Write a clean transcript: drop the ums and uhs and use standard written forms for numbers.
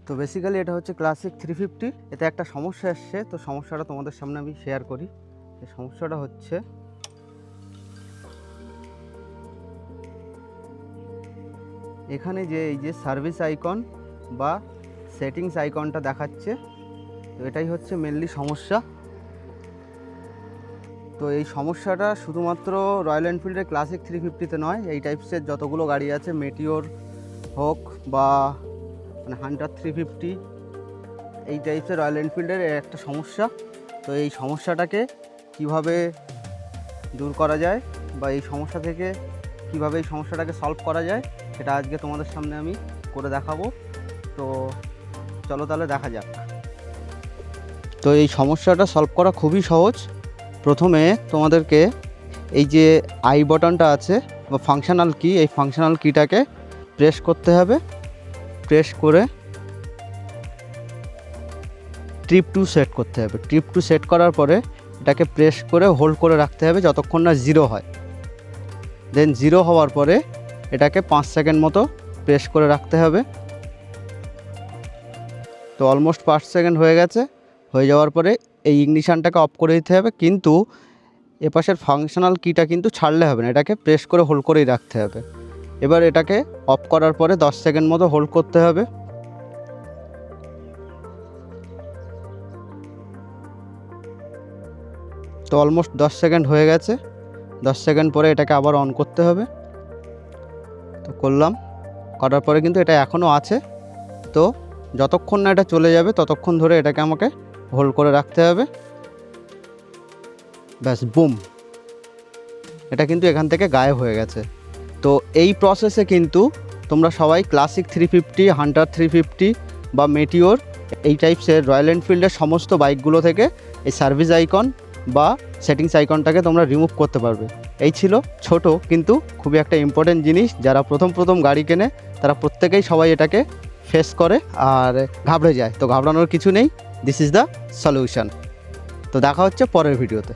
তো বেসিক্যালি এটা হচ্ছে ক্লাসিক 350। এতে একটা সমস্যা এসছে, তো সমস্যাটা তোমাদের সামনে আমি শেয়ার করি। এই সমস্যাটা হচ্ছে এখানে যে এই যে সার্ভিস আইকন বা সেটিংস আইকনটা দেখাচ্ছে, তো এটাই হচ্ছে মেনলি সমস্যা। তো এই সমস্যাটা শুধুমাত্র রয়্যাল এনফিল্ডের ক্লাসিক 350-তে নয়, এই টাইপসের যতগুলো গাড়ি আছে, মেটিওর হোক বা মানে হান্টার 350, এই টাইপসের রয়্যাল এনফিল্ডের একটা সমস্যা। তো এই সমস্যাটাকে কিভাবে দূর করা যায় বা এই সমস্যা থেকে কিভাবে এই সমস্যাটাকে সলভ করা যায়, সেটা আজকে তোমাদের সামনে আমি করে দেখাবো। তো চলো তাহলে দেখা যাক। তো এই সমস্যাটা সলভ করা খুবই সহজ। প্রথমে তোমাদেরকে এই যে আই বাটনটা আছে বা ফাংশনাল কি, এই ফাংশনাল কিটাকে প্রেস করতে হবে। প্রেস করে ট্রিপ টু সেট করতে হবে। ট্রিপ টু সেট করার পরে এটাকে প্রেস করে হোল্ড করে রাখতে হবে যতক্ষণ না 0 হয়। দেন 0 হওয়ার পরে এটাকে 5 সেকেন্ড মতো প্রেস করে রাখতে হবে। তো অলমোস্ট 5 সেকেন্ড হয়ে গেছে। হয়ে যাওয়ার পরে এই ইগনিশানটাকে অফ করে দিতে হবে, কিন্তু এপাশের ফাংশনাল কিটা কিন্তু ছাড়লে হবে না, এটাকে প্রেস করে হোল্ড করেই রাখতে হবে। এবার এটাকে অফ করার পরে 10 সেকেন্ড মতো হোল্ড করতে হবে। তো অলমোস্ট 10 সেকেন্ড হয়ে গেছে। 10 সেকেন্ড পরে এটাকে আবার অন করতে হবে। তো করলাম, করার পরে কিন্তু এটা এখনও আছে। তো যতক্ষণ না এটা চলে যাবে ততক্ষণ ধরে এটাকে আমাকে হোল্ড করে রাখতে হবে। ব্যাস, বুম, এটা কিন্তু এখান থেকে গায়েব হয়ে গেছে। তো এই প্রসেসে কিন্তু তোমরা সবাই ক্লাসিক 350, হান্টার 350 বা মেটিওর এই টাইপসের রয়্যাল এনফিল্ডের সমস্ত বাইকগুলো থেকে এই সার্ভিস আইকন বা সেটিংস আইকনটাকে তোমরা রিমুভ করতে পারবে। এই ছিল ছোট কিন্তু খুবই একটা ইম্পর্টেন্ট জিনিস। যারা প্রথম গাড়ি কেনে তারা প্রত্যেকেই সবাই এটাকে ফেস করে আর ঘাবড়ে যায়। তো ঘাবড়ানোর কিছু নেই, দিস ইজ দ্য সলিউশন। তো দেখা হচ্ছে পরের ভিডিওতে।